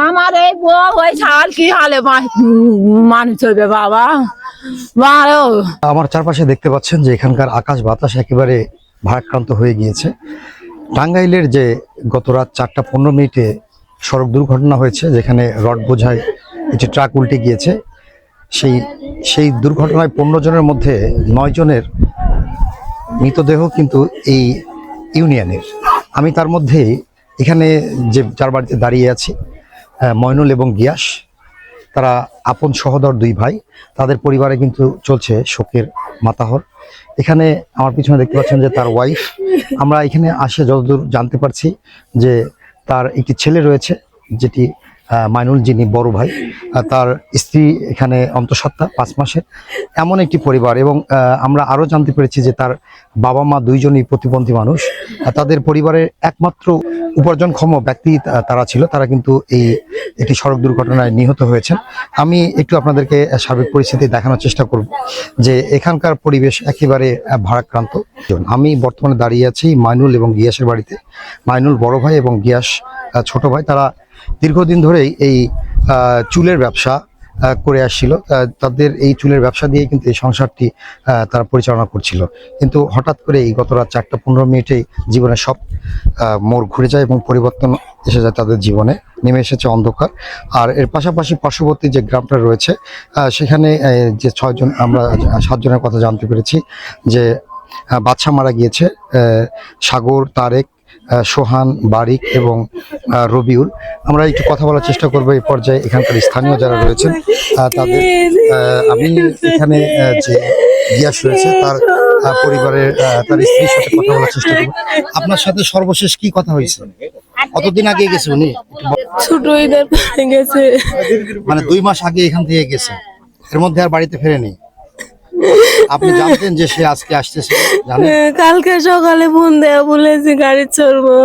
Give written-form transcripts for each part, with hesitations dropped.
আমার এই বউ ওই ছাল কি হালে মানুষ হবে বাবা। আমার চারপাশে দেখতে পাচ্ছেন যে এখানকার আকাশ বাতাস একেবারে ভারাক্রান্ত হয়ে গিয়েছে। টাঙ্গাইলের যে গত রাত 4:15 সড়ক দুর্ঘটনা হয়েছে, যেখানে রড বোঝাই একটি ট্রাক উল্টে গিয়েছে, সেই দুর্ঘটনায় 15 জনের মধ্যে 9 জনের মৃতদেহ কিন্তু এই ইউনিয়নের। আমি তার মধ্যে এখানে যে যার বাড়িতে দাঁড়িয়ে আছি, ময়নুল এবং গিয়াস, তারা আপন সহোদর 2 ভাই। তাদের পরিবারে কিন্তু চলছে শোকের মাতাহর। এখানে আমার পিছনে দেখতে পাচ্ছেন যে তার ওয়াইফ। আমরা এখানে আসে যতদূর জানতে পারছি যে তার একটি ছেলে রয়েছে, যেটি মাইনুল, যিনি বড় ভাই। তার স্ত্রী এখানে অন্তঃসত্ত্বা 5 মাসের, এমন একটি পরিবার। এবং আমরা আরও জানতে পেরেছি যে তার বাবা মা 2 জনই প্রতিবন্ধী মানুষ। তাদের পরিবারের একমাত্র উপার্জনক্ষম ব্যক্তি তারা ছিল। তারা কিন্তু একটি সড়ক দুর্ঘটনায় নিহত হয়েছেন। আমি একটু আপনাদেরকে সার্বিক পরিস্থিতি দেখানোর চেষ্টা করব যে এখানকার পরিবেশ একেবারে ভারাক্রান্ত। আমি বর্তমানে দাঁড়িয়ে আছি মাইনুল এবং গিয়াসের বাড়িতে। মাইনুল বড় ভাই এবং গিয়াস ছোট ভাই। তারা দীর্ঘদিন ধরেই এই চুলের ব্যবসা করে আসছিল। তাদের এই চুলের ব্যবসা দিয়ে কিন্তু এই সংসারটি তারা পরিচালনা করছিল। কিন্তু হঠাৎ করে এই গত রাত 4:15 জীবনে সব মোড় ঘুরে যায় এবং পরিবর্তন এসে যায় তাদের জীবনে। নেমে এসেছে অন্ধকার। আর এর পাশাপাশি পার্শ্ববর্তী যে গ্রামটা রয়েছে, সেখানে যে 6 জন, আমরা 7 জনের কথা জানতে পেরেছি যে বাচ্চা মারা গিয়েছে। সাগর, তারেক, সোহান, বারিক এবং রবিউল। আমরা একটু কথা বলার চেষ্টা করবো এই পর্যায়ে এখানকার স্থানীয় যারা রয়েছেন তাদের। আমি এখানে যে গিয়াস রয়েছে তার পরিবারের, তার স্ত্রীর সাথে কথা বলার চেষ্টা করবো। আপনার সাথে সর্বশেষ কি কথা হয়েছে? কতদিন আগে গেছে উনি? ছোট ঈদের পরে গেছে, মানে 2 মাস আগে এখান থেকে গেছে, এর মধ্যে আর বাড়িতে ফেরেনি? আপনি জানতেন যে সে আজকে আসতেছে? কালকে সকালে ফোন দেয়া বলেছি গাড়ি চড়বো,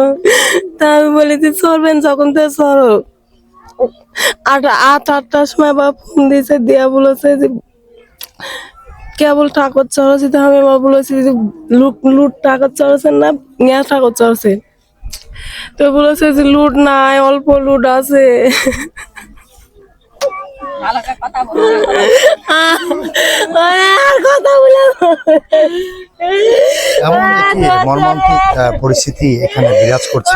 তা আমি বলেছি চড়বেন যখন তো চড়ো। 8টার সময় বা ফোন দিয়েছে, দিয়া বলেছে যে কেবল ঠাকুর চড়াচ্ছি। তো আমি আবার বলেছি যে লুট ঠাকুর চড়াচ্ছেন না, নিয়া ঠাকুর চড়ছে। তো বলেছে যে লুট নাই, অল্প লুট আছে। এমন একটি মর্মান্তিক পরিস্থিতি এখানে বিরাজ করছে।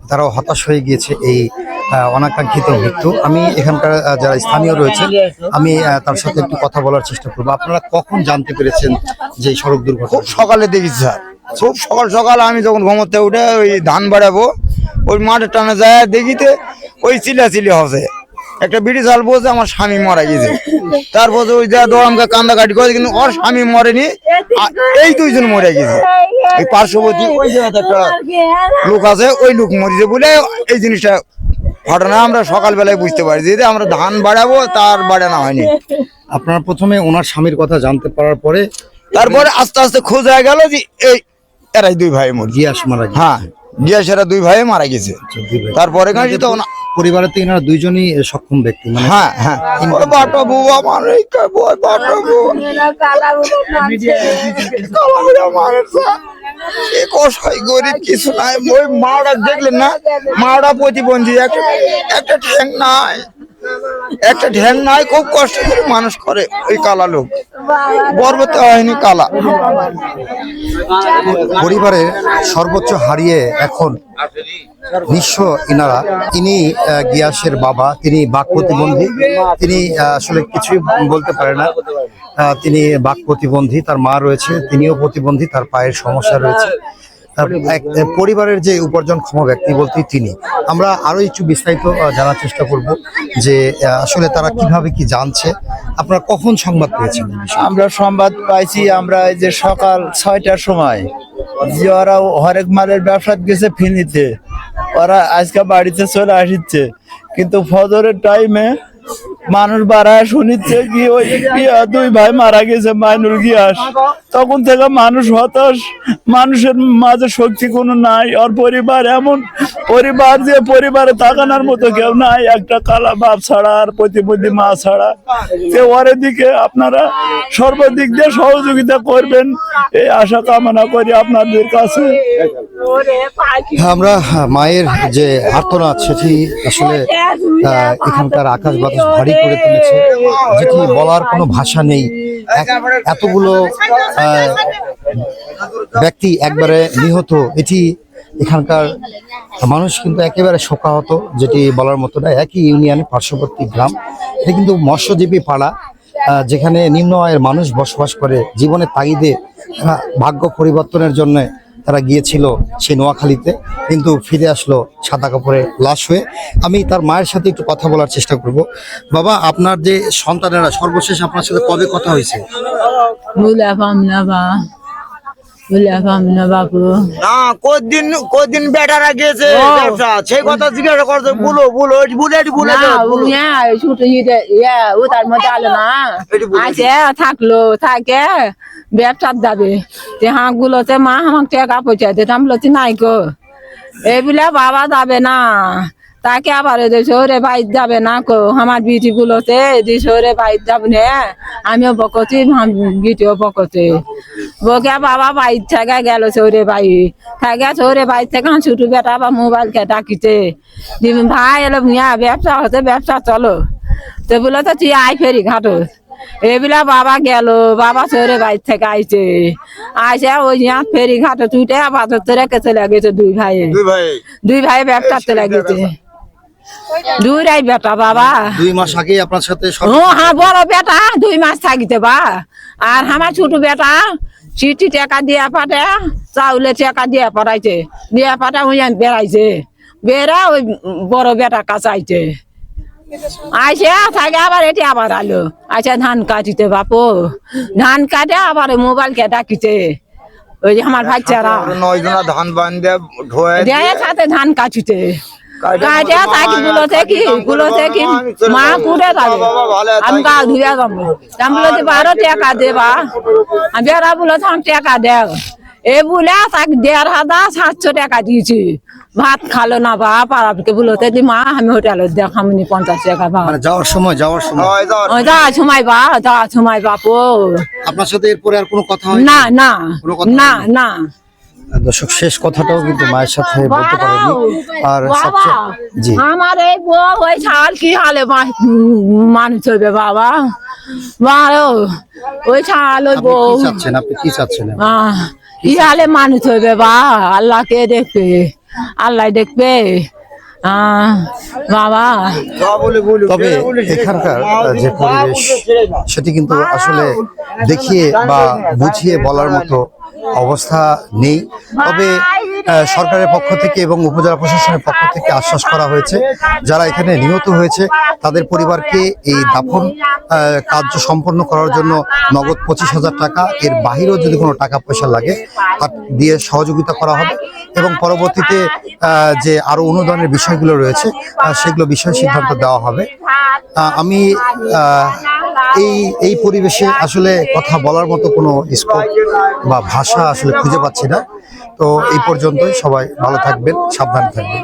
তারাও হতাশ হয়ে গিয়েছে এই অনাকাঙ্ক্ষিত মৃত্যু। আমি এখানকার যারা স্থানীয় রয়েছে, আমি তার সাথে একটু কথা বলার চেষ্টা করবো। আপনারা কখন জানতে পেরেছেন যে এই সড়ক দুর্ঘটনা? খুব সকালে দেখেছি স্যার, খুব সকাল আমি যখন ঘুমোতে উঠে ওই ধান বাড়াবো, ওই মাঠে টানা যায় দেখিতে ওই চিল্লাচিল্লি হচ্ছে। একটা বিড়ি চাল বলছে আমার স্বামী মারা গেছে। তারপর ওই যা দোয়ামকে কান্দাকাটি করে, কিন্তু ওর স্বামী মরেনি, এই 2 জন মরে গেছে। এই পার্শ্ববর্তী ওই জায়গাতে একটা লোক আছে, ওই লোক মরেছে বলে এই জিনিসটা ঘটনা আমরা সকালবেলায় বুঝতে পারি যে আমরা ধান বাড়াবো, তার বাড়ানো হয়নি। আপনারা প্রথমে ওনার স্বামীর কথা জানতে পারার পরে তারপরে আস্তে আস্তে খোঁজা গেল যে এরাই 2 ভাই মরে। গিয়াস মারা গেছে। হ্যাঁ, গিয়াসেরা 2 ভাই মারা গেছে। তারপরে পরিবারে তো এনারা 2 জনই সক্ষম ব্যক্তি। মানে হ্যাঁ হ্যাঁ, বাটা বউ আমার এই বাটা বউ কষাই গরিব কিছু নাই। ওই মাওড়া দেখলেন না, মাওড়া প্রতিবন্ধী, একটা ঠ্যাং নাই, একটা ঠ্যাং নাই। খুব কষ্ট করে মানুষ করে ওই কালা লোক, গর্ভতে হয়নি কালা। পরিবারের সর্বোচ্চ হারিয়ে এখন নিঃস্ব ইনারা। ইনি গিয়াসের বাবা, তিনি বাক প্রতিবন্ধী। তিনি আসলে কিছুই বলতে পারে না। তিনি বাক প্রতিবন্ধী। তার মা রয়েছে, তিনিও প্রতিবন্ধী, তার পায়ের সমস্যা রয়েছে। পরিবারের যে উপার্জনক্ষম ব্যক্তি বলতে তিনি। আমরা আরো একটু বিস্তারিত জানার চেষ্টা করব যে আসলে তারা কিভাবে কি জানছে। আপনারা কখন সংবাদ পেয়েছেন? আমরা সংবাদ পাইছি আমরা এই যে সকাল 6টার সময়, যে ওরা হরেক মালের ব্যবসা গেছে ফিনিতে, ওরা আজকে বাড়িতে চলে আসছে। কিন্তু ফজরের টাইমে মানুষ বাড়ায় শুনিচ্ছে কি ওই দুই ভাই মারা গেছে মাইনুল গিয়াস, তখন থেকে মানুষ হতাশ, মানুষের মাঝে শক্তি কোনো নাই। আর পরিবার এমন পরিবার যে পরিবারে তাকানোর মতো কেউ নাই, একটা কালা বাপ ছাড়া আর প্রতিপদী মা ছাড়া। তো ওর দিকে আপনারা সর্বদিক দিয়ে সহযোগিতা করবেন এই আশা কামনা করি আপনাদের কাছে। আমরা মায়ের যে আর্তনাদ সেটি আসলে এখানকার আকাশ বাতাস ভারী করে তুলেছে, যেটি বলার কোনো ভাষা নেই। এতগুলো ব্যক্তি একবারে নিহত, এটি এখানকার মানুষ কিন্তু একেবারে শোকাহত, যেটি বলার মতো না। একই ইউনিয়নে পার্শ্ববর্তী গ্রাম, এটা কিন্তু মৎস্যজীবী পাড়া, যেখানে নিম্ন আয়ের মানুষ বসবাস করে। জীবনের তাগিদে ভাগ্য পরিবর্তনের জন্য তারা গিয়েছিল সেই নোয়াখালীতে, কিন্তু ফিরে আসলো সাদা কাপড়ে লাশ হয়ে। আমি তার মায়ের সাথে একটু কথা বলার চেষ্টা করব। বাবা, আপনার যে সন্তানেরা সর্বশেষ আপনার সাথে কবে কথা হয়েছে? বাপু না, কদিন বেটারা গেছে ব্যবসা, সেই কথা জিজ্ঞাসা করছে। ও তার মধ্যে আলো না আছে, থাকলো থাকে ব্যবসার যাবে হাঁক গুলোতে মা আমাকে টাকা পয়সা দিতাম বলছি নাই গো, এইগুলা বাবা যাবে না, তাকে আবার শহরে বাইর যাবে না কো, আমার বিটি গুলোতে শহরে বাইর যাবে না, আমিও বকছি বিটিও বকছে বকে বাবা বাইর থেকে গেল শহরে বাইর থাকে, শহরে বাইর থেকে ছোট বেটা বা মোবাইলকে ডাকিতে ভাই এলো ব্যবসা হচ্ছে, ব্যবসা চলো তো বলে তো তুই আই ফেরি ঘাটো। এগুলা বাবা গেল, বাবা শহরে বাইর থেকে আইছে, ওই ফেরি ঘাটে তুইটে আবার রেখে চলে গেছে দুই ভাই ব্যবসা চলে গেছে। দুইরাই বেটা বাবা, 2 মাস আগে আপনার সাথে হ্যাঁ বড় বেটা 2 মাস থাকিতে বা, আর আমার ছোট বেটা চিঠি টাকা দিয়ে পাঠে, চাউলে টাকা দিয়ে পাঠাইছে, দিয়ে পাঠা ওই বেড়াইছে, বেড়া ওই বড় বেটা কাছাইছে আইসে থাকে, আবার এটি আবার আলো ধান কাটিতে বাপু, ধান কাটে আবার মোবাইলকে ডাকিতে ওই যে আমার বাচ্চারা 9 জনা ধান বান্ধে সাথে ধান কাটিতে কাটে থাকি গুলোতে কি মা কুড়ে যাবে, আমি গা ধুয়ে যাবো, আমি বলছি 12 টাকা দেবা, বেড়া বলে টাকা দেও, এ বলে তাকে 1,500 টাকা দিয়েছি, ভাত খালো না বা পাড়াকে বলতে দি মা আমি হোটেলে দেখামনি 50 টাকা বা যাওয়ার সময় যাওয়ার সময় বাপু। আপনার সাথে এরপরে আর কোনো কথা হয় না না না না। দর্শক, শেষ কথাটাও কিন্তু মায়ের সাথে বলতে পারেনি। আর সবচেয়ে জি, আমার এই বউ ওই ছাল কি হালে মানুষ হইবে বাবা, ওই ছাল ওই বউ আপনি কি চাচ্ছেন? কি হালে মানুষ হইবে বা, আল্লাহকে দেখবে, আল্লাহ দেখবে বাবা। তবে এখানকার যে পরিবেশ সেটি কিন্তু আসলে দেখিয়ে বা বুঝিয়ে বলার মতো অবস্থা নেই। তবে সরকারের পক্ষ থেকে এবং উপজেলা প্রশাসনের পক্ষ থেকে আশ্বাস করা হয়েছে, যারা এখানে নিহত হয়েছে তাদের পরিবারকে এই দাফন কার্য সম্পন্ন করার জন্য নগদ 25,000 টাকা, এর বাহিরেও যদি কোনো টাকা পয়সা লাগে তা দিয়ে সহযোগিতা করা হবে, এবং পরবর্তীতে যে আরো অনুদানের বিষয়গুলো রয়েছে সেগুলো বিষয়ে সিদ্ধান্ত দেওয়া হবে। আমি এই পরিবেশে আসলে কথা বলার মতো কোনো স্কোপ বা ভাষা আসলে খুঁজে পাচ্ছি না। তো এই পর্যন্তই, সবাই ভালো থাকবেন, সাবধানে থাকবেন।